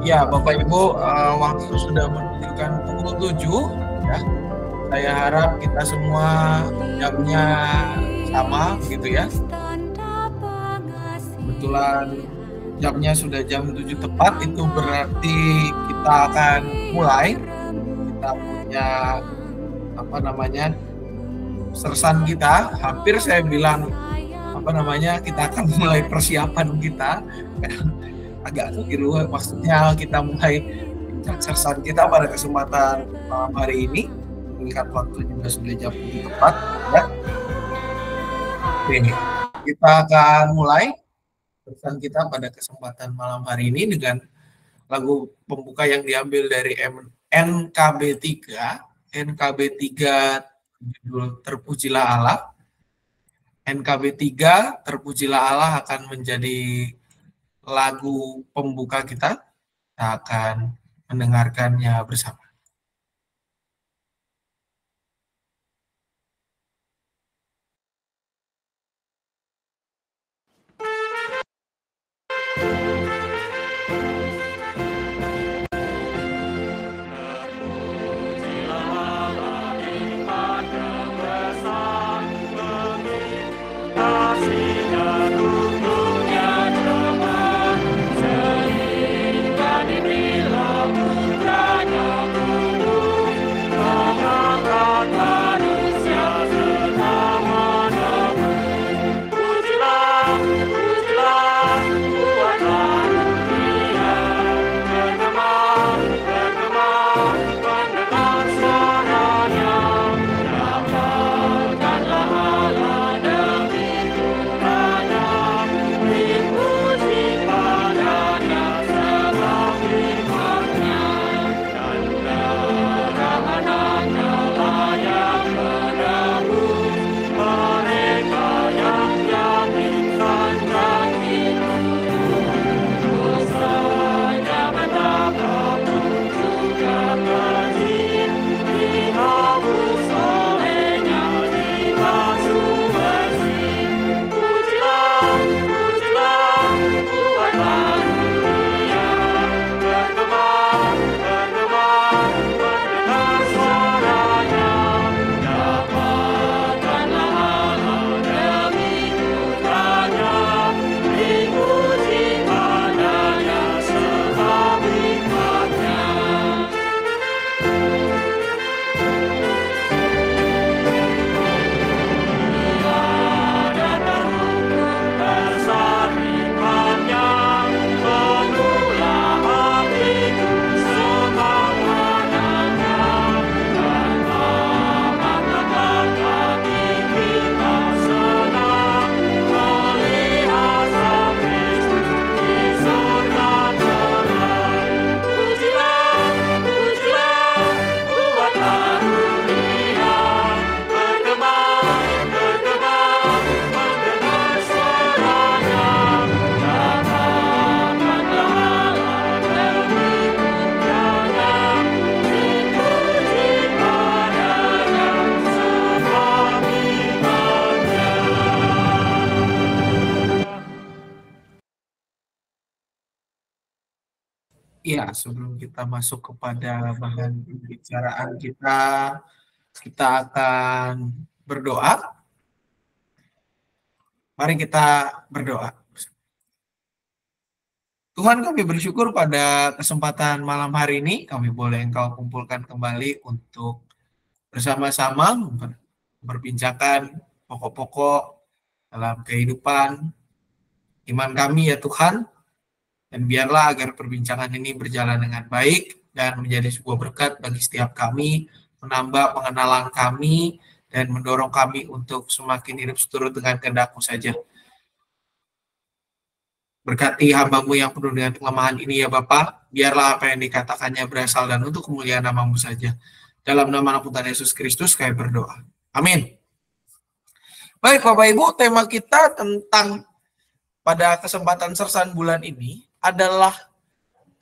Ya, Bapak Ibu, waktu sudah menunjukkan pukul 7 ya. Saya harap kita semua jamnya sama gitu ya. Kebetulan jamnya sudah jam 7 tepat, itu berarti kita akan mulai. Kita punya sersan kita, hampir saya bilang kita akan mulai persiapan kita. Agak keliru, maksudnya kita mulai sersan kita pada kesempatan malam hari ini, mengingat waktu juga sudah jam 7 tepat ya. Oke, kita akan mulai sersan kita pada kesempatan malam hari ini dengan lagu pembuka yang diambil dari NKB 3 judul Terpujilah Allah. NKB 3 Terpujilah Allah akan menjadi lagu pembuka kita. Kita akan mendengarkannya bersama. Ya, sebelum kita masuk kepada bahan pembicaraan kita akan berdoa. Mari kita berdoa. Tuhan, kami bersyukur pada kesempatan malam hari ini, kami boleh Engkau kumpulkan kembali untuk bersama-sama memperbincangkan pokok-pokok dalam kehidupan iman kami ya Tuhan. Dan biarlah agar perbincangan ini berjalan dengan baik dan menjadi sebuah berkat bagi setiap kami, menambah pengenalan kami, dan mendorong kami untuk semakin hidup seturut dengan kehendak-Mu saja. Berkati hamba-Mu yang penuh dengan kelemahan ini ya Bapa, biarlah apa yang dikatakannya berasal dan untuk kemuliaan nama-Mu saja. Dalam nama Tuhan Yesus Kristus kami berdoa. Amin. Baik Bapak Ibu, tema kita tentang pada kesempatan sersan bulan ini adalah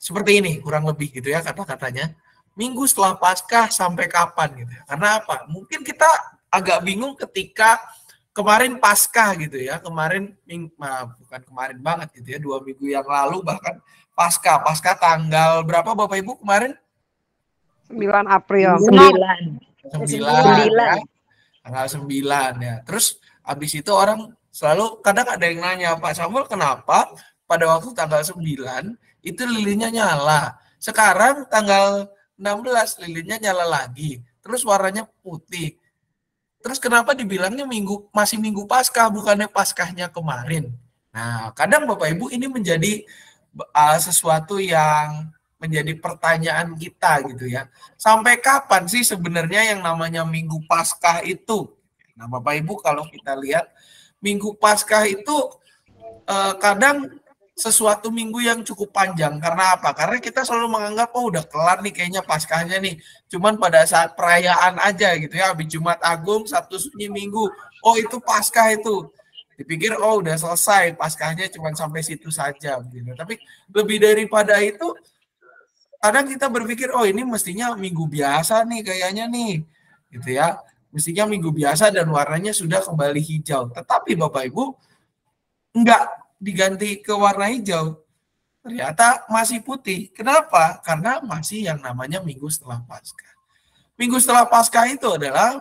seperti ini, kurang lebih gitu ya kata-katanya. Minggu setelah Paskah sampai kapan gitu ya. Karena apa? Mungkin kita agak bingung ketika kemarin Paskah gitu ya, bukan kemarin banget gitu ya, 2 minggu yang lalu bahkan Paskah tanggal berapa Bapak Ibu kemarin? 9 April. 9 ya, tanggal 9 ya. Terus habis itu orang selalu kadang ada yang nanya, Pak Samuel kenapa pada waktu tanggal 9 itu lilinnya nyala, sekarang tanggal 16 lilinnya nyala lagi, terus warnanya putih. Terus kenapa dibilangnya masih minggu Paskah, bukannya Paskahnya kemarin? Nah, kadang Bapak Ibu ini menjadi sesuatu yang menjadi pertanyaan kita gitu ya. Sampai kapan sih sebenarnya yang namanya minggu Paskah itu? Nah, Bapak Ibu kalau kita lihat minggu Paskah itu kadang sesuatu minggu yang cukup panjang. Karena apa? Karena kita selalu menganggap, oh udah kelar nih kayaknya Paskahnya nih. Cuman pada saat perayaan aja gitu ya, habis Jumat Agung, Sabtu Sunyi Minggu, oh itu Paskah itu. Dipikir, oh udah selesai, Paskahnya cuma sampai situ saja. Gitu. Tapi lebih daripada itu, kadang kita berpikir, oh ini mestinya minggu biasa nih kayaknya nih. Gitu ya. Mestinya minggu biasa dan warnanya sudah kembali hijau. Tetapi Bapak Ibu, enggak diganti ke warna hijau, ternyata masih putih. Kenapa? Karena masih yang namanya minggu setelah Paskah. Minggu setelah Paskah itu adalah,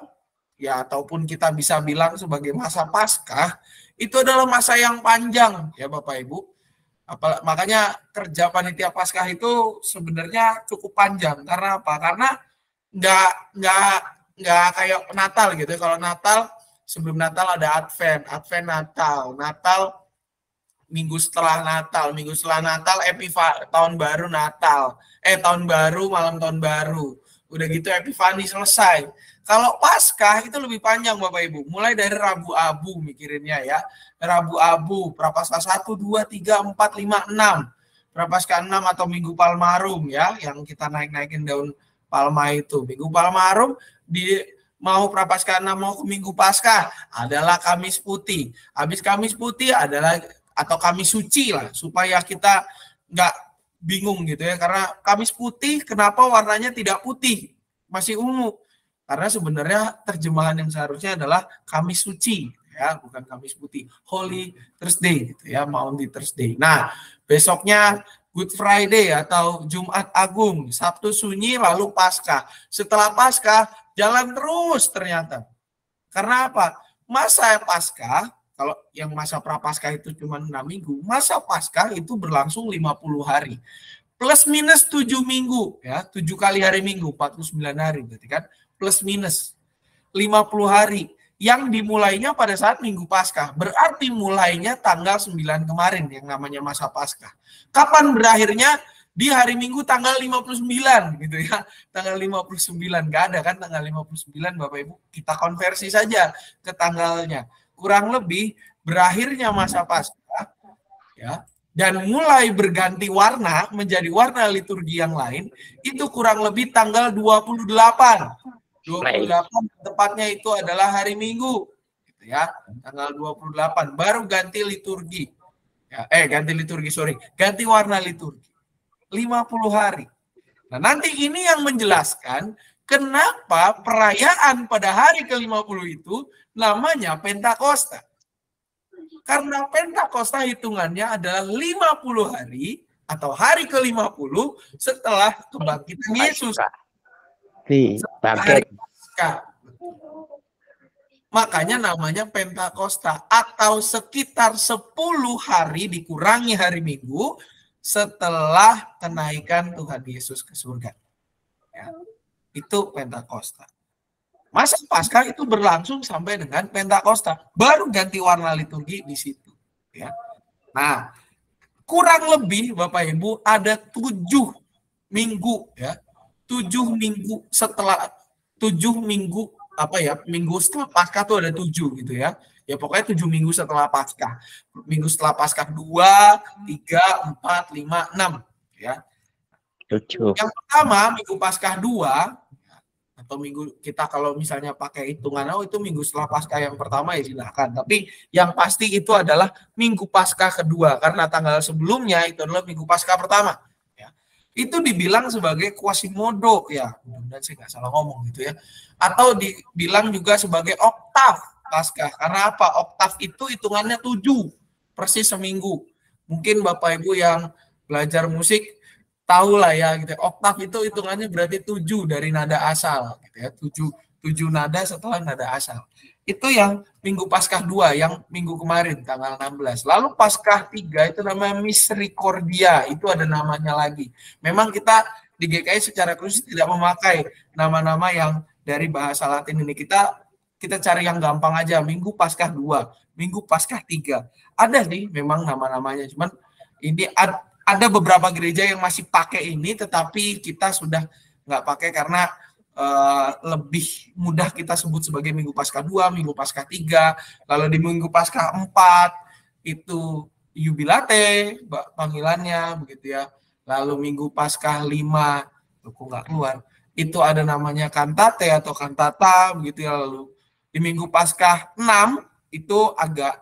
ya ataupun kita bisa bilang sebagai masa Paskah, itu adalah masa yang panjang ya Bapak Ibu. Makanya kerja panitia Paskah itu sebenarnya cukup panjang. Karena apa? Karena nggak kayak Natal gitu. Kalau Natal, sebelum Natal ada Advent Natal minggu setelah Natal tahun baru Natal, tahun baru, malam tahun baru, udah gitu Epifani selesai. Kalau Paskah itu lebih panjang Bapak Ibu, mulai dari Rabu Abu mikirinnya ya, Rabu Abu, Prapaskah 1, 2, 3, 4, 5, 6, Prapaskah 6 atau Minggu Palmarum ya, yang kita naikin daun palma itu, Minggu Palmarum mau Prapaskah 6 mau ke Minggu Paskah adalah Kamis Putih. Habis Kamis Putih adalah atau Kamis Suci lah, supaya kita nggak bingung gitu ya. Karena Kamis Putih, kenapa warnanya tidak putih, masih ungu? Karena sebenarnya terjemahan yang seharusnya adalah Kamis Suci, ya, bukan Kamis Putih. Holy Thursday, gitu ya, Maundy Thursday. Nah, besoknya Good Friday atau Jumat Agung, Sabtu Sunyi, lalu Paskah. Setelah Paskah, jalan terus ternyata. Karena apa? Masa Paskah, kalau yang masa Prapaskah itu cuma 6 minggu, masa Paskah itu berlangsung 50 hari. Plus minus 7 minggu, ya, 7 kali hari Minggu, 49 hari berarti kan, plus minus 50 hari. Yang dimulainya pada saat Minggu Paskah, berarti mulainya tanggal 9 kemarin yang namanya masa Paskah. Kapan berakhirnya? Di hari Minggu tanggal 59 gitu ya. Tanggal 59, nggak ada kan tanggal 59 Bapak Ibu, kita konversi saja ke tanggalnya. Kurang lebih berakhirnya masa Paskah ya, dan mulai berganti warna menjadi warna liturgi yang lain itu kurang lebih tanggal 28 tepatnya itu adalah hari Minggu gitu ya, tanggal 28 baru ganti liturgi ya, ganti warna liturgi 50 hari. Nah nanti ini yang menjelaskan kenapa perayaan pada hari ke-50 itu namanya Pentakosta. Karena Pentakosta hitungannya adalah 50 hari atau hari ke-50 setelah kebangkitan Yesus. Hari Paskah. Makanya namanya Pentakosta atau sekitar 10 hari dikurangi hari Minggu setelah kenaikan Tuhan Yesus ke surga. Ya, itu Pentakosta. Masa Paskah itu berlangsung sampai dengan Pentakosta, baru ganti warna liturgi di situ. Ya. Nah, kurang lebih Bapak Ibu ada 7 minggu ya, 7 minggu setelah 7 minggu minggu setelah Paskah tuh ada 7 gitu ya. Ya pokoknya 7 minggu setelah Paskah. Minggu setelah Paskah 2, 3, 4, 5, 6 ya. 7. Yang pertama Minggu Paskah 2 atau minggu kita kalau misalnya pakai hitungan itu minggu setelah Paskah yang pertama ya silakan. Tapi yang pasti itu adalah Minggu Paskah kedua karena tanggal sebelumnya itu adalah Minggu Paskah pertama. Ya. Itu dibilang sebagai Quasimodo ya, mudah-mudahan saya nggak salah ngomong gitu ya. Atau dibilang juga sebagai oktav Paskah. Karena apa? Oktav itu hitungannya 7, persis seminggu. Mungkin Bapak Ibu yang belajar musik tahu lah ya gitu. Oktav itu hitungannya berarti 7 dari nada asal gitu ya. 7 nada setelah nada asal. Itu yang Minggu Paskah 2 yang minggu kemarin tanggal 16. Lalu Paskah 3 itu namanya Misericordia, itu ada namanya lagi. Memang kita di GKI secara khusus tidak memakai nama-nama yang dari bahasa Latin ini. Kita cari yang gampang aja, Minggu Paskah 2, Minggu Paskah 3. Ada sih memang nama-namanya, cuman ini ada beberapa gereja yang masih pakai ini, tetapi kita sudah nggak pakai karena lebih mudah kita sebut sebagai Minggu Paskah 2, Minggu Paskah 3, lalu di Minggu Paskah 4 itu Jubilate panggilannya begitu ya. Lalu Minggu Paskah 5 kok nggak keluar. Itu ada namanya kantate atau kantata begitu ya. Lalu di Minggu Paskah 6 itu agak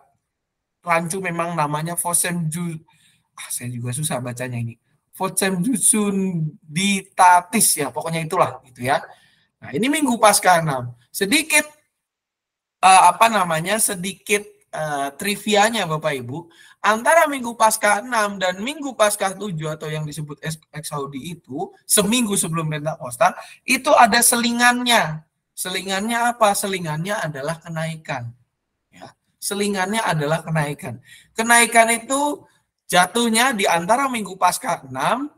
rancu memang namanya Fosem saya juga susah bacanya ini. Fosem Ditatis ya, pokoknya itulah gitu ya. Nah, ini Minggu Paskah 6. Sedikit trivianya Bapak Ibu, antara Minggu Paskah 6 dan Minggu Paskah 7 atau yang disebut Eksaudi itu, seminggu sebelum Pentakosta, itu ada selingannya. Selingannya apa? Selingannya adalah kenaikan. Ya. Selingannya adalah kenaikan. Kenaikan itu jatuhnya di antara Minggu Paskah 6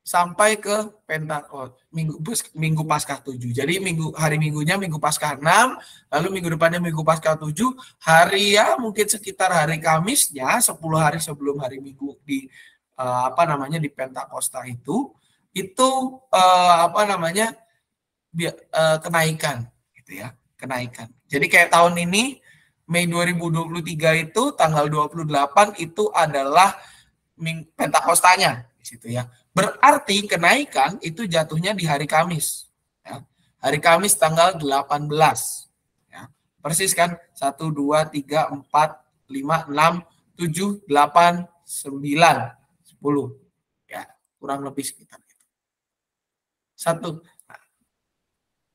sampai ke Pentakosta, Minggu Paskah 7. Jadi hari Minggunya Minggu Paskah 6, lalu minggu depannya Minggu Paskah 7, hari ya mungkin sekitar hari Kamisnya 10 hari sebelum hari Minggu di di Pentakosta itu kenaikan gitu ya, kenaikan. Jadi kayak tahun ini Mei 2023 itu tanggal 28 itu adalah Pentakostanya di situ ya. Berarti kenaikan itu jatuhnya di hari Kamis. Ya. Hari Kamis tanggal 18. Ya. Persis kan? 1, 2, 3, 4, 5, 6, 7, 8, 9, 10. Ya, kurang lebih sekitar itu.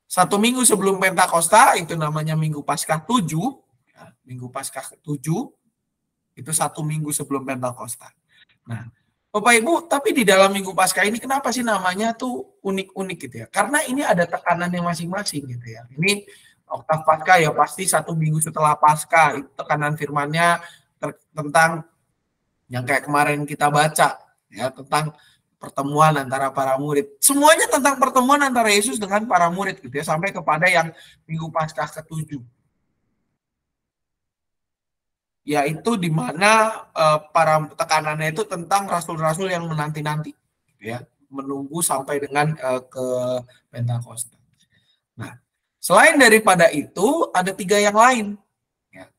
Satu minggu sebelum Pentakosta, itu namanya Minggu Paskah 7. Ya, Minggu Paskah 7, itu 1 minggu sebelum Pentakosta. Nah, Bapak Ibu, tapi di dalam Minggu Paskah ini kenapa sih namanya tuh unik-unik gitu ya? Karena ini ada tekanannya masing-masing gitu ya. Ini Oktav Paskah ya pasti 1 minggu setelah Paskah, itu tekanan firmannya tentang yang kayak kemarin kita baca ya, tentang pertemuan antara para murid. Semuanya tentang pertemuan antara Yesus dengan para murid gitu ya, sampai kepada yang Minggu Paskah ke-7. Yaitu di mana para tekanannya itu tentang rasul-rasul yang menanti-nanti, ya, menunggu sampai dengan ke Pentakosta. Nah, selain daripada itu ada 3 yang lain, ya.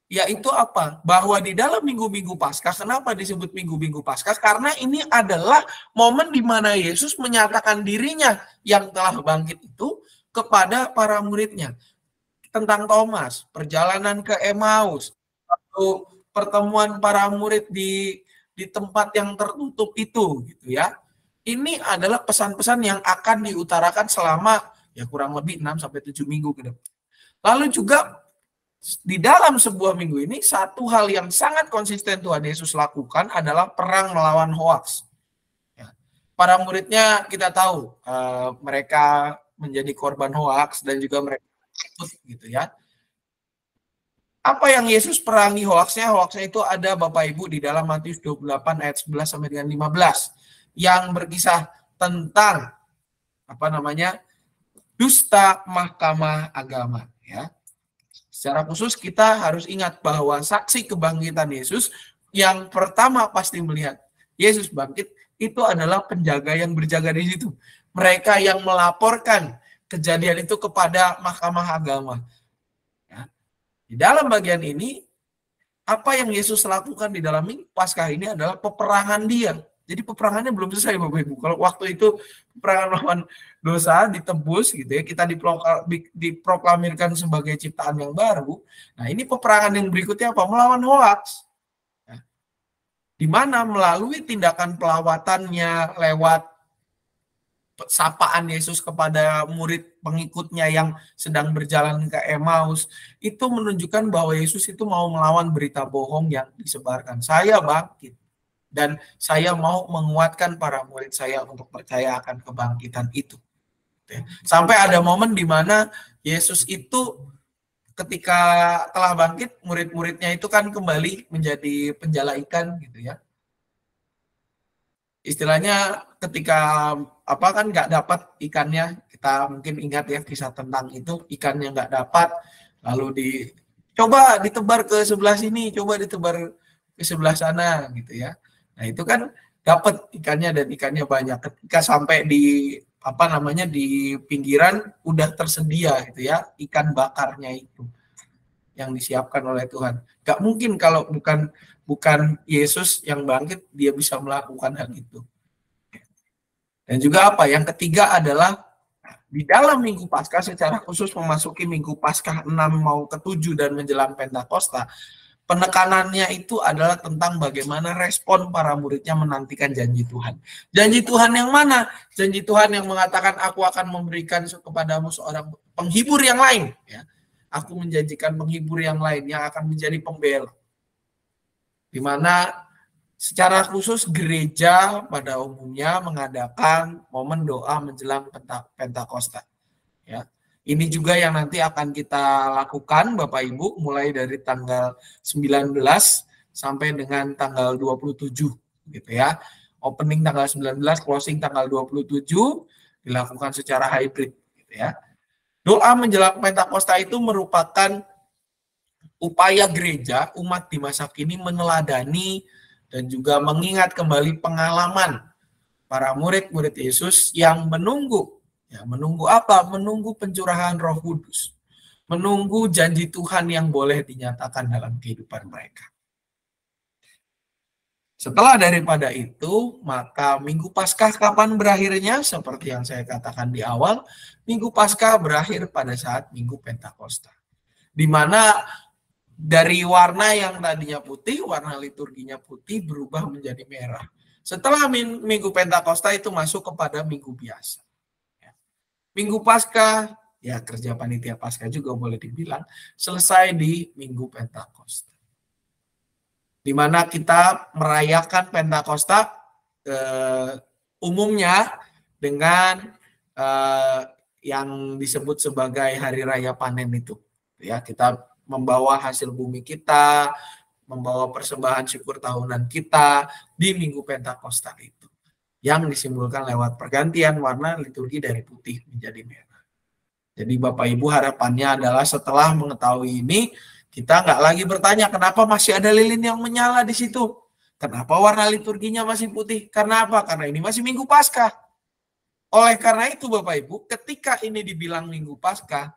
Yaitu apa? Bahwa di dalam minggu-minggu Paskah, kenapa disebut minggu-minggu Paskah? Karena ini adalah momen di mana Yesus menyatakan dirinya yang telah bangkit itu kepada para muridnya. Tentang Thomas, perjalanan ke Emmaus, pertemuan para murid di tempat yang tertutup itu gitu ya. Ini adalah pesan-pesan yang akan diutarakan selama ya kurang lebih 6 sampai 7 minggu ke depan. Lalu juga di dalam sebuah minggu ini satu hal yang sangat konsisten Tuhan Yesus lakukan adalah perang melawan hoaks. Ya. Para muridnya kita tahu mereka menjadi korban hoaks dan juga mereka ikut gitu ya. Apa yang Yesus perangi hoaxnya? Hoaxnya itu ada Bapak Ibu di dalam Matius 28 ayat 11 sampai dengan 15 yang berkisah tentang dusta mahkamah agama ya. Secara khusus kita harus ingat bahwa saksi kebangkitan Yesus yang pertama pasti melihat Yesus bangkit itu adalah penjaga yang berjaga di situ. Mereka yang melaporkan kejadian itu kepada mahkamah agama. Di dalam bagian ini, apa yang Yesus lakukan di dalam Minggu Paskah ini adalah peperangan dia. Jadi peperangannya belum selesai Bapak Ibu. Kalau waktu itu peperangan melawan dosa ditebus gitu ya, kita diproklamirkan sebagai ciptaan yang baru. Nah ini peperangan yang berikutnya apa? Melawan hoaks. Nah, di mana melalui tindakan pelawatannya lewat sapaan Yesus kepada murid pengikutnya yang sedang berjalan ke Emmaus, itu menunjukkan bahwa Yesus itu mau melawan berita bohong yang disebarkan. Saya bangkit, dan saya mau menguatkan para murid saya untuk percaya akan kebangkitan itu. Sampai ada momen di mana Yesus itu ketika telah bangkit, murid-muridnya itu kan kembali menjadi penjala ikan gitu ya. Istilahnya ketika apa kan nggak dapat ikannya, kita mungkin ingat ya kisah tentang itu, ikannya nggak dapat, lalu coba ditebar ke sebelah sini, coba ditebar ke sebelah sana gitu ya. Nah itu kan dapat ikannya dan ikannya banyak. Ketika sampai di apa namanya di pinggiran udah tersedia gitu ya ikan bakarnya itu yang disiapkan oleh Tuhan. Gak mungkin kalau bukan Yesus yang bangkit, dia bisa melakukan hal itu. Dan juga apa? Yang ketiga adalah di dalam Minggu Paskah, secara khusus memasuki Minggu Paskah 6 mau ke 7 dan menjelang Pentakosta, penekanannya itu adalah tentang bagaimana respon para muridnya menantikan janji Tuhan. Janji Tuhan yang mana? Janji Tuhan yang mengatakan, aku akan memberikan kepadamu seorang penghibur yang lain. Ya. Aku menjanjikan penghibur yang lain yang akan menjadi pembela. Di mana secara khusus gereja pada umumnya mengadakan momen doa menjelang Pentakosta. Ya. Ini juga yang nanti akan kita lakukan Bapak Ibu mulai dari tanggal 19 sampai dengan tanggal 27 gitu ya. Opening tanggal 19, closing tanggal 27 dilakukan secara hybrid gitu ya. Doa menjelang Pentakosta itu merupakan upaya gereja, umat di masa kini meneladani dan juga mengingat kembali pengalaman para murid-murid Yesus yang menunggu. Ya, menunggu apa? Menunggu pencurahan Roh Kudus. Menunggu janji Tuhan yang boleh dinyatakan dalam kehidupan mereka. Setelah daripada itu, maka Minggu Paskah kapan berakhirnya? Seperti yang saya katakan di awal, Minggu Paskah berakhir pada saat Minggu Pentakosta. Di mana dari warna yang tadinya putih, warna liturginya putih berubah menjadi merah. Setelah Minggu Pentakosta itu masuk kepada Minggu biasa. Minggu Paskah, ya kerja panitia Paskah juga boleh dibilang, selesai di Minggu Pentakosta. Di mana kita merayakan Pentakosta umumnya dengan yang disebut sebagai hari raya panen itu. Ya, kita membawa hasil bumi kita, membawa persembahan syukur tahunan kita di Minggu Pentakosta itu. Yang disimbolkan lewat pergantian warna liturgi dari putih menjadi merah. Jadi Bapak Ibu harapannya adalah setelah mengetahui ini, kita nggak lagi bertanya kenapa masih ada lilin yang menyala di situ. Kenapa warna liturginya masih putih? Karena apa? Karena ini masih Minggu Paskah. Oleh karena itu Bapak Ibu, ketika ini dibilang Minggu Paskah,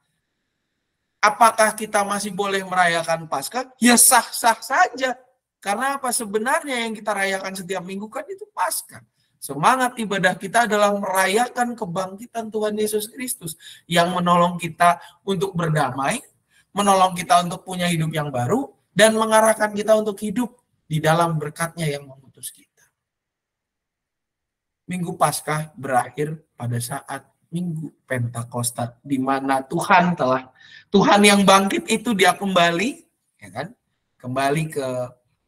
apakah kita masih boleh merayakan Paskah? Ya sah-sah saja. Karena apa? Sebenarnya yang kita rayakan setiap minggu kan itu Paskah. Semangat ibadah kita adalah merayakan kebangkitan Tuhan Yesus Kristus yang menolong kita untuk berdamai, menolong kita untuk punya hidup yang baru, dan mengarahkan kita untuk hidup di dalam berkat-Nya yang mengutus kita. Minggu Paskah berakhir pada saat Minggu Pentakosta, di mana Tuhan yang bangkit itu dia kembali, ya kan? Kembali ke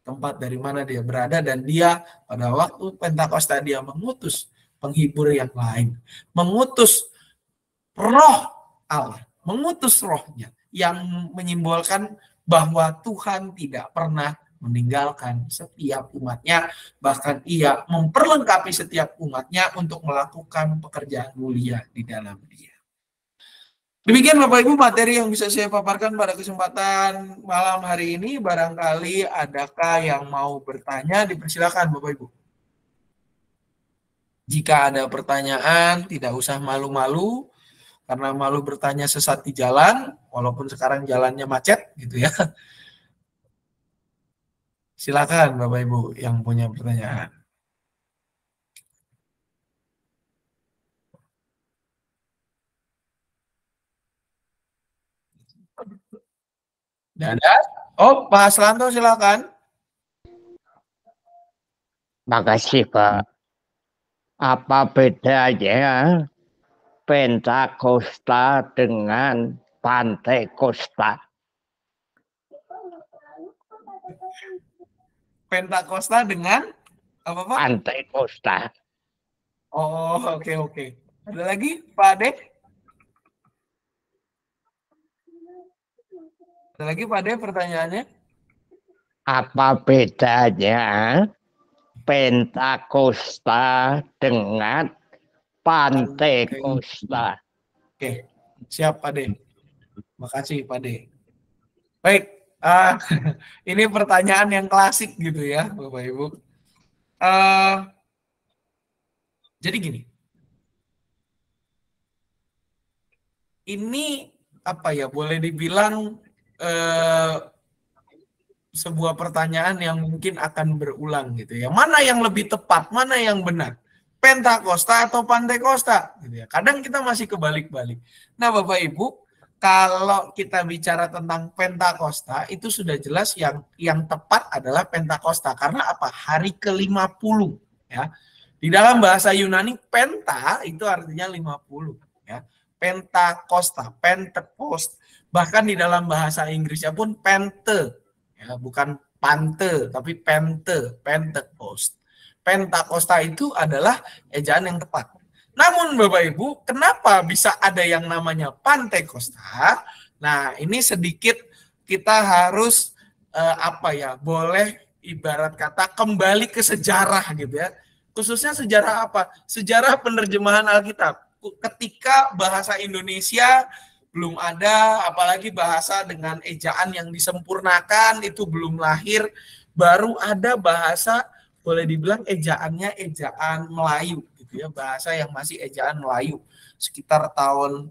tempat dari mana dia berada, dan dia pada waktu Pentakosta dia mengutus penghibur yang lain, mengutus Roh Allah, mengutus Roh-Nya yang menyimbolkan bahwa Tuhan tidak pernah meninggalkan setiap umat-Nya, bahkan ia memperlengkapi setiap umat-Nya untuk melakukan pekerjaan mulia di dalam dia. Demikian Bapak Ibu materi yang bisa saya paparkan pada kesempatan malam hari ini. Barangkali adakah yang mau bertanya, dipersilakan Bapak Ibu. Jika ada pertanyaan, tidak usah malu-malu, karena malu bertanya sesat di jalan, walaupun sekarang jalannya macet gitu ya. Silakan Bapak Ibu yang punya pertanyaan. Ada? Oh, Pak Aslanto silakan. Makasih Pak. Apa bedanya Pentakosta dengan Pantekosta? Pentakosta dengan apa Pak? Pantekosta. Oh, oke. Ada lagi Pak Ade? Ada lagi Pak Ade pertanyaannya? Apa bedanya Pentakosta dengan Pantekosta? Oke, siap Pak Ade. Makasih Pak Ade. Baik, ini pertanyaan yang klasik gitu ya Bapak Ibu. Jadi gini, ini apa ya, boleh dibilang sebuah pertanyaan yang mungkin akan berulang gitu ya. Mana yang lebih tepat, mana yang benar? Pentakosta atau Pantekosta? Gitu ya. Kadang kita masih kebalik-balik. Nah Bapak Ibu, kalau kita bicara tentang Pentakosta, itu sudah jelas yang tepat adalah Pentakosta. Karena apa? Hari ke-50 ya. Di dalam bahasa Yunani, penta itu artinya 50 ya. Pentakosta, Pentecost. Bahkan di dalam bahasa Inggrisnya pun pente, ya, bukan pante, tapi pente, Pentecost. Pentakosta itu adalah ejaan yang tepat. Namun Bapak Ibu, kenapa bisa ada yang namanya Pantekosta? Nah, ini sedikit kita harus boleh ibarat kata kembali ke sejarah gitu ya. Khususnya sejarah apa? Sejarah penerjemahan Alkitab. Ketika bahasa Indonesia belum ada, apalagi bahasa dengan ejaan yang disempurnakan itu belum lahir, baru ada bahasa boleh dibilang ejaannya ejaan Melayu gitu ya, bahasa yang masih ejaan Melayu sekitar tahun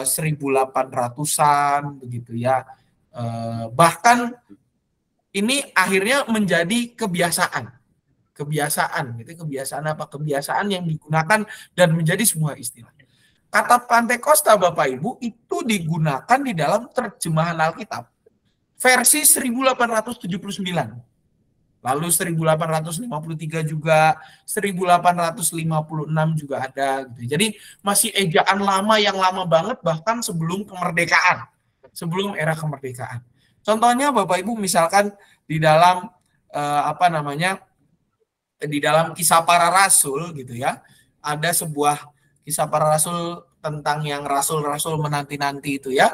1800-an begitu ya. Bahkan ini akhirnya menjadi kebiasaan gitu. Kebiasaan apa? Kebiasaan yang digunakan dan menjadi sebuah istilah. Kata Pantekosta Bapak Ibu itu digunakan di dalam terjemahan Alkitab versi 1879. Lalu 1853 juga, 1856 juga ada gitu. Jadi masih ejaan lama yang lama banget, bahkan sebelum kemerdekaan. Sebelum era kemerdekaan. Contohnya Bapak Ibu misalkan di dalam di dalam Kisah Para Rasul gitu ya, ada sebuah Kisah Para Rasul tentang yang rasul-rasul menanti-nanti itu ya.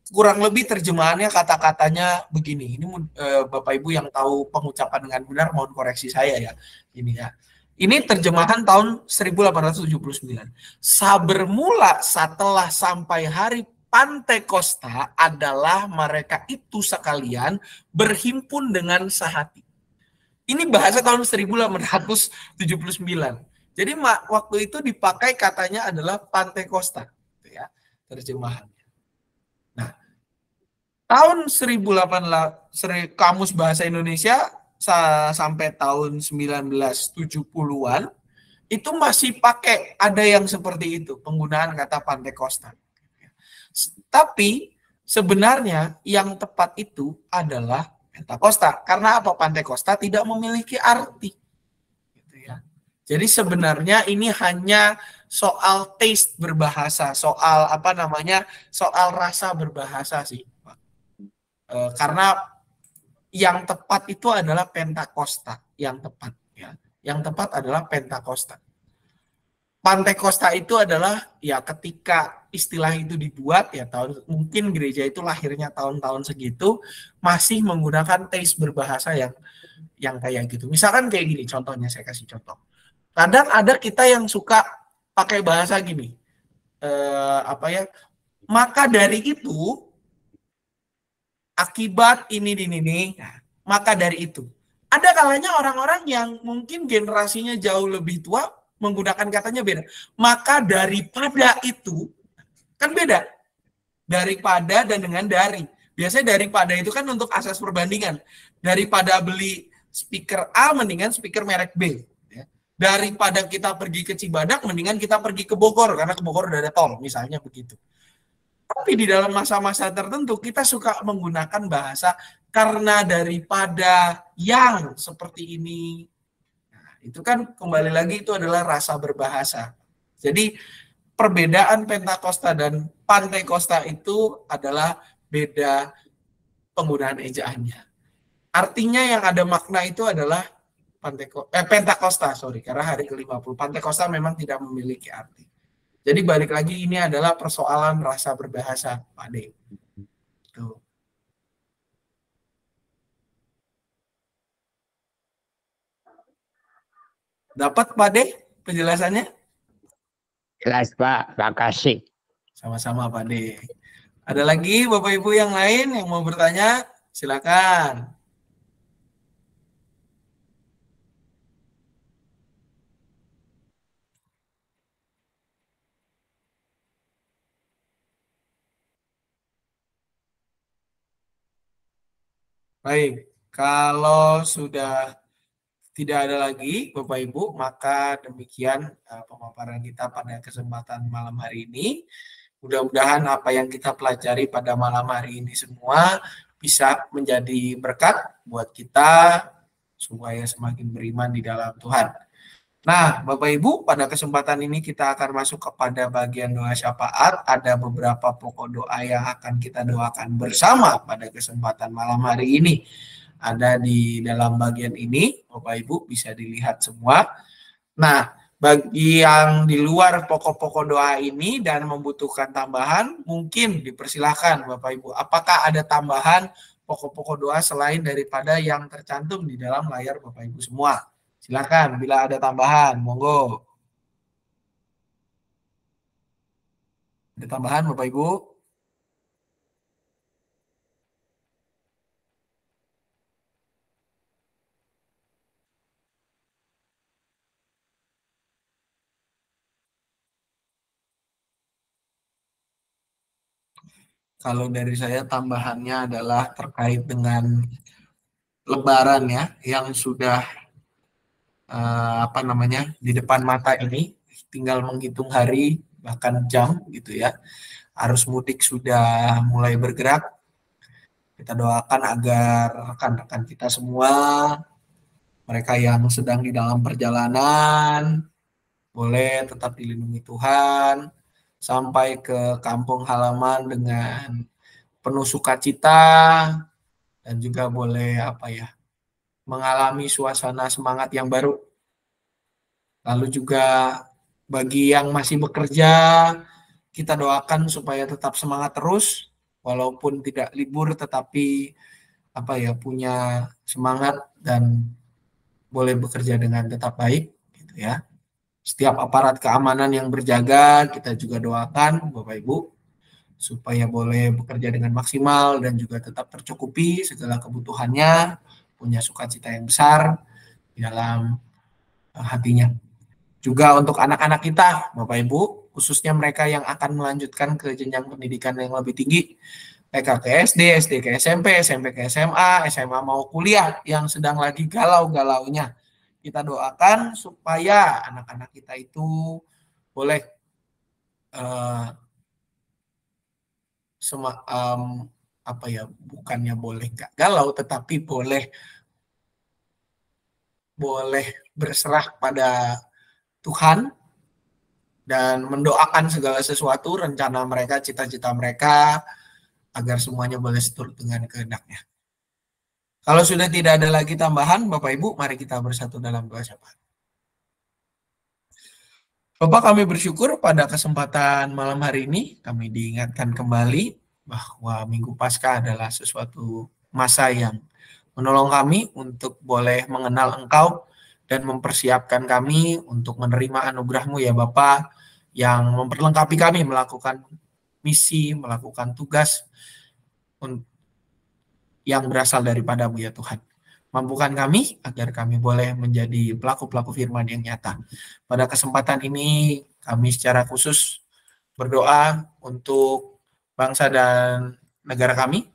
Kurang lebih terjemahannya kata-katanya begini. Ini Bapak Ibu yang tahu pengucapan dengan benar mohon koreksi saya ya. Ini ya. Ini terjemahan tahun 1879. Bermula setelah sampai hari Pantekosta adalah mereka itu sekalian berhimpun dengan sehati. Ini bahasa tahun 1879. Jadi waktu itu dipakai katanya adalah Pantekosta, gitu ya, terjemahannya. Nah, tahun 1800 Kamus Bahasa Indonesia sampai tahun 1970-an itu masih pakai, ada yang seperti itu, penggunaan kata Pantekosta. Tapi sebenarnya yang tepat itu adalah Pentakosta. Karena apa? Pantekosta tidak memiliki arti. Gitu ya. Jadi sebenarnya ini hanya soal taste berbahasa, soal soal rasa berbahasa sih, Pak. Karena yang tepat itu adalah Pentakosta, yang tepat ya. Yang tepat adalah Pentakosta. Pantekosta itu adalah ya ketika istilah itu dibuat ya mungkin gereja itu lahirnya tahun-tahun segitu masih menggunakan taste berbahasa yang kayak gitu. Misalkan kayak gini contohnya, saya kasih contoh. Kadang ada kita yang suka pakai bahasa gini. Maka dari itu akibat ini. Nah, maka dari itu. Ada kalanya orang-orang yang mungkin generasinya jauh lebih tua menggunakan katanya beda. Maka daripada itu, kan beda. Daripada dan dengan dari. Biasanya daripada itu kan untuk asas perbandingan. Daripada beli speaker A, mendingan speaker merek B. Daripada kita pergi ke Cibadak, mendingan kita pergi ke Bogor, karena ke Bogor udah ada tol, misalnya begitu. Tapi di dalam masa-masa tertentu, kita suka menggunakan bahasa karena daripada yang seperti ini. Itu kan kembali lagi itu adalah rasa berbahasa. Jadi perbedaan Pentakosta dan Pantekosta itu adalah beda penggunaan ejaannya. Artinya yang ada makna itu adalah Pentakosta, karena hari ke-50. Pantekosta memang tidak memiliki arti. Jadi balik lagi ini adalah persoalan rasa berbahasa, Pak De. Tuh. Dapat Pak De penjelasannya? Jelas Pak, makasih. Sama-sama Pak De. Ada lagi Bapak Ibu yang lain yang mau bertanya? Silakan. Baik, kalau sudah tidak ada lagi Bapak Ibu, maka demikian pemaparan kita pada kesempatan malam hari ini. Mudah-mudahan apa yang kita pelajari pada malam hari ini semua bisa menjadi berkat buat kita supaya semakin beriman di dalam Tuhan. Nah, Bapak Ibu, pada kesempatan ini kita akan masuk kepada bagian doa syafaat. Ada beberapa pokok doa yang akan kita doakan bersama pada kesempatan malam hari ini. Ada di dalam bagian ini, Bapak Ibu bisa dilihat semua. Nah, bagi yang di luar pokok-pokok doa ini dan membutuhkan tambahan, mungkin dipersilahkan Bapak Ibu. Apakah ada tambahan pokok-pokok doa selain daripada yang tercantum di dalam layar Bapak Ibu semua? Silakan bila ada tambahan, monggo. Ada tambahan Bapak Ibu? Kalau dari saya tambahannya adalah terkait dengan Lebaran ya, yang sudah di depan mata ini, tinggal menghitung hari bahkan jam gitu ya. Arus mudik sudah mulai bergerak. Kita doakan agar rekan-rekan kita semua, mereka yang sedang di dalam perjalanan, boleh tetap dilindungi Tuhan sampai ke kampung halaman dengan penuh sukacita dan juga boleh mengalami suasana semangat yang baru. Lalu juga bagi yang masih bekerja, kita doakan supaya tetap semangat terus walaupun tidak libur, tetapi punya semangat dan boleh bekerja dengan tetap baik gitu ya. Setiap aparat keamanan yang berjaga, kita juga doakan Bapak Ibu supaya boleh bekerja dengan maksimal dan juga tetap tercukupi segala kebutuhannya, punya sukacita yang besar di dalam hatinya. Juga untuk anak-anak kita, Bapak Ibu, khususnya mereka yang akan melanjutkan ke jenjang pendidikan yang lebih tinggi, TK ke SD, SD ke SMP, SMP ke SMA, SMA mau kuliah yang sedang lagi galau-galaunya. Kita doakan supaya anak-anak kita itu boleh bukannya boleh nggak galau, tetapi boleh berserah pada Tuhan dan mendoakan segala sesuatu, rencana mereka, cita-cita mereka, agar semuanya boleh seturut dengan kehendaknya. Kalau sudah tidak ada lagi tambahan, Bapak Ibu, mari kita bersatu dalam doa syafaat. Bapak, kami bersyukur pada kesempatan malam hari ini, kami diingatkan kembali bahwa Minggu Paskah adalah sesuatu masa yang menolong kami untuk boleh mengenal Engkau dan mempersiapkan kami untuk menerima anugerah-Mu ya Bapak, yang memperlengkapi kami melakukan misi, melakukan tugas yang berasal daripada-Mu ya Tuhan. Mampukan kami agar kami boleh menjadi pelaku-pelaku firman yang nyata. Pada kesempatan ini kami secara khusus berdoa untuk bangsa dan negara kami,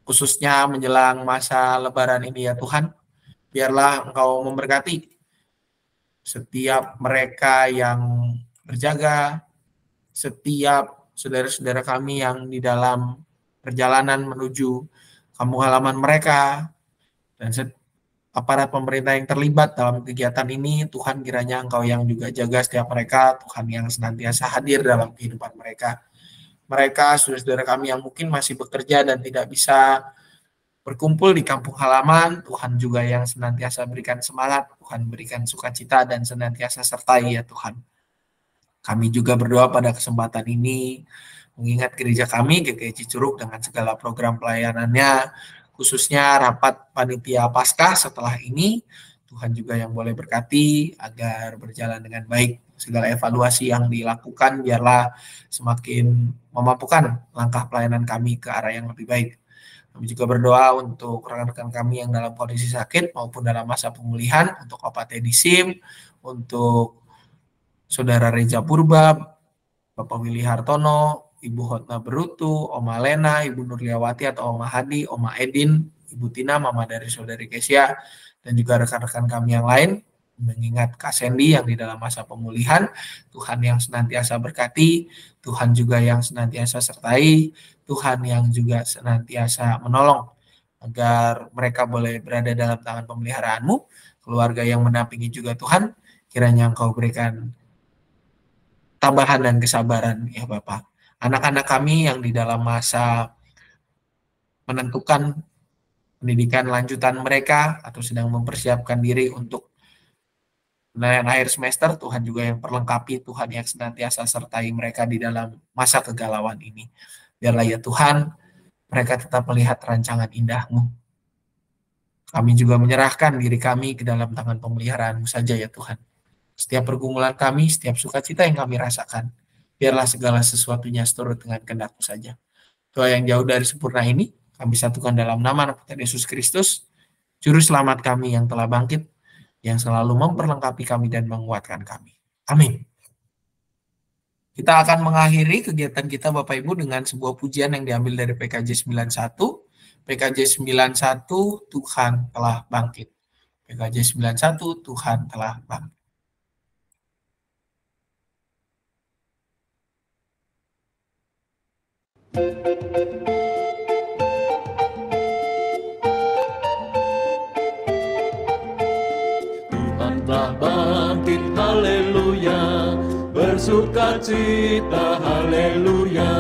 khususnya menjelang masa Lebaran ini ya Tuhan. Biarlah Engkau memberkati setiap mereka yang berjaga, setiap saudara-saudara kami yang di dalam perjalanan menuju kampung halaman mereka, dan aparat pemerintah yang terlibat dalam kegiatan ini, Tuhan kiranya Engkau yang juga jaga setiap mereka, Tuhan yang senantiasa hadir dalam kehidupan mereka. Mereka, saudara-saudara kami yang mungkin masih bekerja dan tidak bisa berkumpul di kampung halaman, Tuhan juga yang senantiasa berikan semangat, Tuhan berikan sukacita dan senantiasa sertai ya Tuhan. Kami juga berdoa pada kesempatan ini, mengingat gereja kami, GKI Cicurug dengan segala program pelayanannya, khususnya rapat panitia Paskah setelah ini, Tuhan juga yang boleh berkati agar berjalan dengan baik. Segala evaluasi yang dilakukan biarlah semakin memampukan langkah pelayanan kami ke arah yang lebih baik. Kami juga berdoa untuk rekan-rekan kami yang dalam kondisi sakit maupun dalam masa pemulihan, untuk Bapak Teddy Sim, untuk Saudara Reja Purba, Bapak Willy Hartono, Ibu Hotna Berutu, Oma Lena, Ibu Nurliawati atau Oma Hadi, Oma Edin, Ibu Tina, Mama dari Saudari Kesia, dan juga rekan-rekan kami yang lain, mengingat Kak Sandy yang di dalam masa pemulihan, Tuhan yang senantiasa berkati, Tuhan juga yang senantiasa sertai, Tuhan yang juga senantiasa menolong, agar mereka boleh berada dalam tangan pemeliharaanmu, keluarga yang mendampingi juga Tuhan, kiranya Engkau berikan tambahan dan kesabaran ya Bapak. Anak-anak kami yang di dalam masa menentukan pendidikan lanjutan mereka atau sedang mempersiapkan diri untuk penilaian akhir semester, Tuhan juga yang perlengkapi, Tuhan yang senantiasa sertai mereka di dalam masa kegalauan ini. Biarlah ya Tuhan, mereka tetap melihat rancangan indah-Mu. Kami juga menyerahkan diri kami ke dalam tangan pemeliharaan-Mu saja ya Tuhan. Setiap pergumulan kami, setiap sukacita yang kami rasakan, biarlah segala sesuatunya seturut dengan kehendak-Mu saja. Doa yang jauh dari sempurna ini, kami satukan dalam nama Anak Tuhan Yesus Kristus, Juru Selamat kami yang telah bangkit, yang selalu memperlengkapi kami dan menguatkan kami. Amin. Kita akan mengakhiri kegiatan kita Bapak Ibu dengan sebuah pujian yang diambil dari PKJ 91. PKJ 91, Tuhan telah bangkit. PKJ 91, Tuhan telah bangkit. Tuhan telah bangkit, haleluya, bersukacita, haleluya.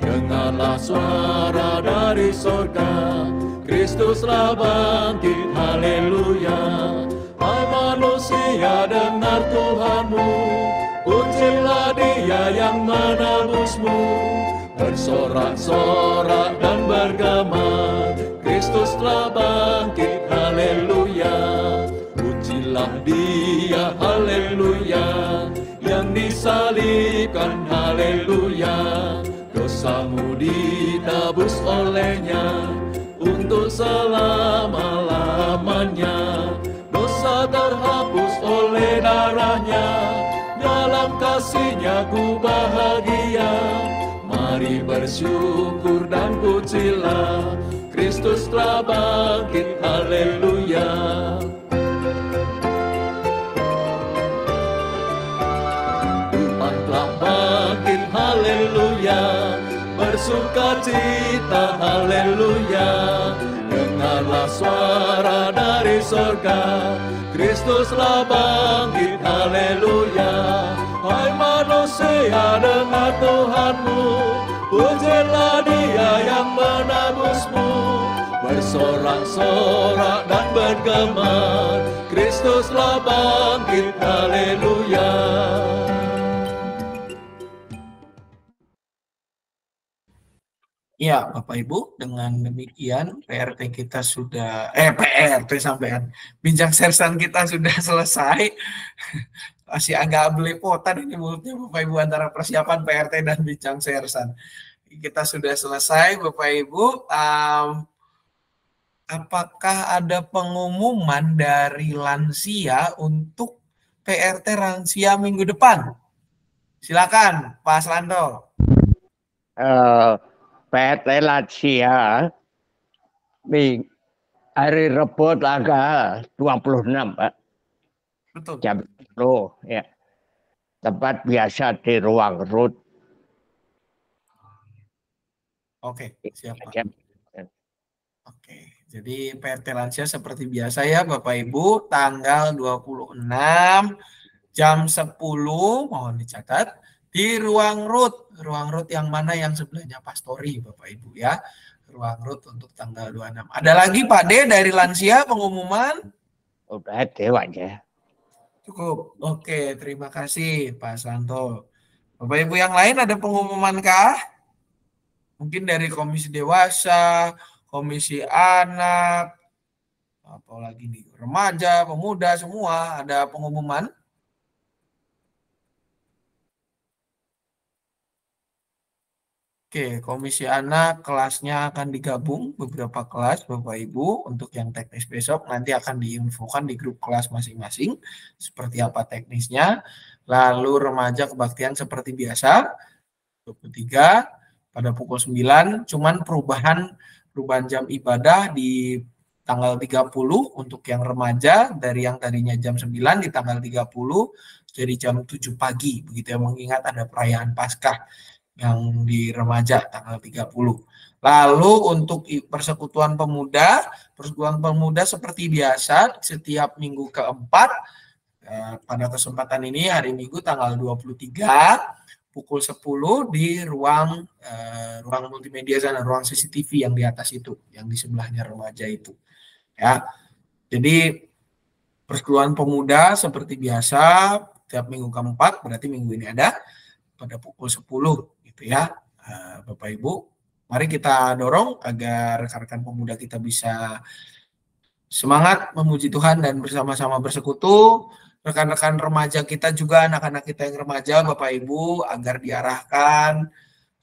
Dengarlah suara dari sorga, Kristus telah bangkit, haleluya. Hai manusia, dengar Tuhanmu, pujilah Dia yang menebusmu. Bersorak-sorak dan bergema, Kristus telah bangkit, haleluya. Pujilah Dia, haleluya, yang disalibkan, haleluya. Dosamu ditebus olehnya untuk selama-lamanya. Dosa terhapus oleh darahnya, dalam kasih-Nya ku bahagia. Mari bersyukur dan pujilah, Kristus telah bangkit, haleluya. Tuhan telah bangkit, haleluya, bersukacita, haleluya. Dengarlah suara dari sorga, Kristus telah bangkit, haleluya. Hai manusia, dengar Tuhanmu, pujilah Dia yang menebusmu. Bersorak-sorak dan bergema, Kristus telah bangkit, haleluya. Ya, Bapak Ibu, dengan demikian PRT kita sudah PRT sampean. Bincang sersan kita sudah selesai. Masih agak belepotan ini mulutnya Bapak Ibu antara persiapan PRT dan bincang sersan. Kita sudah selesai Bapak Ibu. Apakah ada pengumuman dari lansia untuk PRT lansia minggu depan? Silakan Pak Slando. PT Lansia hari Rabu tanggal 26 Pak. Betul. Jam 10 ya. Tempat biasa di ruang RUT. Oke, siap Pak. Oke, Jadi PRT Lansia seperti biasa ya Bapak Ibu, tanggal 26 jam 10, mohon dicatat, di ruang RUT yang mana yang sebelahnya Pastori Bapak Ibu ya. Ruang RUT untuk tanggal 26. Ada lagi Pak D dari Lansia pengumuman? Udah dewa ya. Cukup. Oke, terima kasih Pak Santo. Bapak Ibu yang lain ada pengumuman kah? Mungkin dari Komisi Dewasa, Komisi Anak, apa lagi nih, remaja, pemuda, semua ada pengumuman. Oke, Komisi Anak kelasnya akan digabung beberapa kelas Bapak Ibu. Untuk yang teknis besok nanti akan diinfokan di grup kelas masing-masing seperti apa teknisnya. Lalu remaja kebaktian seperti biasa 23 pada pukul 9, cuman perubahan jam ibadah di tanggal 30 untuk yang remaja dari yang tadinya jam 9 di tanggal 30 jadi jam 7 pagi begitu ya, mengingat ada perayaan Paskah yang di remaja tanggal 30. Lalu untuk persekutuan pemuda seperti biasa setiap minggu keempat pada kesempatan ini hari Minggu tanggal 23 pukul 10 di ruang multimedia sana, ruang CCTV yang di atas itu, yang di sebelahnya remaja itu. Ya. Jadi persekutuan pemuda seperti biasa setiap minggu keempat, berarti minggu ini ada pada pukul 10 gitu ya. Bapak Ibu, mari kita dorong agar rekan-rekan pemuda kita bisa semangat memuji Tuhan dan bersama-sama bersekutu. Rekan-rekan remaja kita juga, anak-anak kita yang remaja, Bapak Ibu, agar diarahkan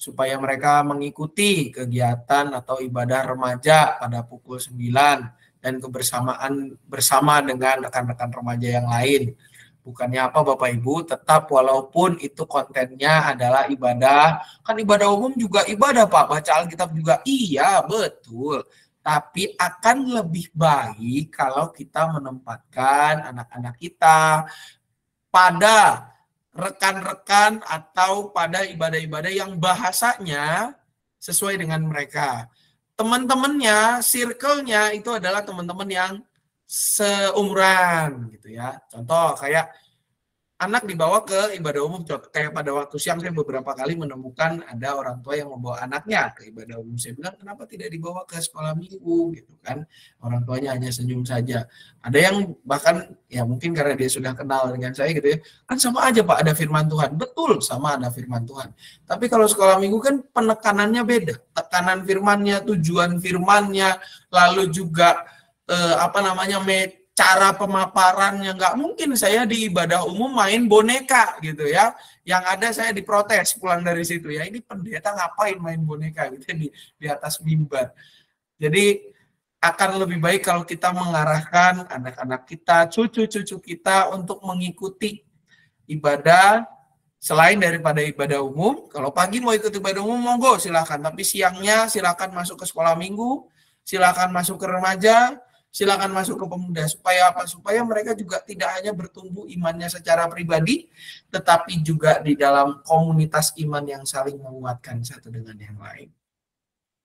supaya mereka mengikuti kegiatan atau ibadah remaja pada pukul 9 dan kebersamaan bersama dengan rekan-rekan remaja yang lain. Bukannya apa Bapak Ibu, tetap walaupun itu kontennya adalah ibadah, kan ibadah umum juga ibadah Pak, baca Alkitab juga, iya betul. Tapi akan lebih baik kalau kita menempatkan anak-anak kita pada rekan-rekan atau pada ibadah-ibadah yang bahasanya sesuai dengan mereka. Teman-temannya, circle-nya itu adalah teman-teman yang seumuran gitu ya. Contoh kayak anak dibawa ke ibadah umum, kayak pada waktu siang saya beberapa kali menemukan ada orang tua yang membawa anaknya ke ibadah umum. Saya bilang kenapa tidak dibawa ke sekolah minggu gitu kan. Orang tuanya hanya senyum saja. Ada yang bahkan ya mungkin karena dia sudah kenal dengan saya gitu ya. Kan sama aja Pak ada firman Tuhan. Betul sama ada firman Tuhan. Tapi kalau sekolah minggu kan penekanannya beda. Tekanan firmannya, tujuan firmannya, lalu juga cara pemaparannya. Nggak mungkin saya di ibadah umum main boneka gitu ya. Yang ada saya diprotes pulang dari situ ya. Ini pendeta ngapain main boneka gitu di atas mimbar. Jadi akan lebih baik kalau kita mengarahkan anak-anak kita, cucu-cucu kita untuk mengikuti ibadah selain daripada ibadah umum. Kalau pagi mau ikut ibadah umum monggo silakan, tapi siangnya silakan masuk ke sekolah minggu, silakan masuk ke remaja, silakan masuk ke pemuda. Supaya apa? Supaya mereka juga tidak hanya bertumbuh imannya secara pribadi, tetapi juga di dalam komunitas iman yang saling menguatkan satu dengan yang lain.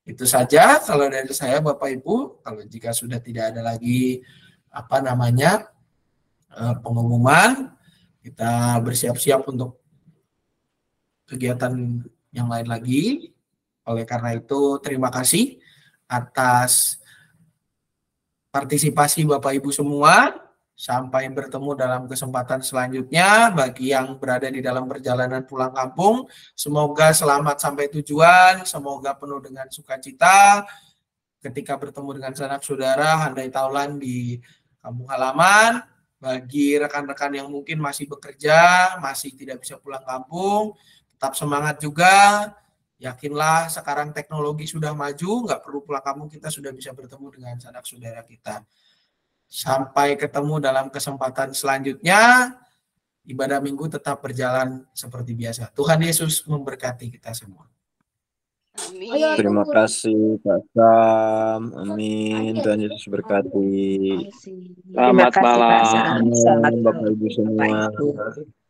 Itu saja kalau dari saya Bapak Ibu. Kalau jika sudah tidak ada lagi pengumuman, kita bersiap-siap untuk kegiatan yang lain lagi. Oleh karena itu terima kasih atas partisipasi Bapak Ibu semua. Sampai bertemu dalam kesempatan selanjutnya. Bagi yang berada di dalam perjalanan pulang kampung, semoga selamat sampai tujuan, semoga penuh dengan sukacita ketika bertemu dengan sanak saudara, handai taulan di kampung halaman. Bagi rekan-rekan yang mungkin masih bekerja, masih tidak bisa pulang kampung, tetap semangat juga. Yakinlah sekarang teknologi sudah maju, nggak perlu pulang kampung, kita sudah bisa bertemu dengan sanak saudara kita. Sampai ketemu dalam kesempatan selanjutnya, ibadah minggu tetap berjalan seperti biasa. Tuhan Yesus memberkati kita semua. Amin. Terima kasih Pak Sam. Amin. Tuhan Yesus berkati. Selamat malam. Amin, Bapak Ibu semua. Bapak Ibu.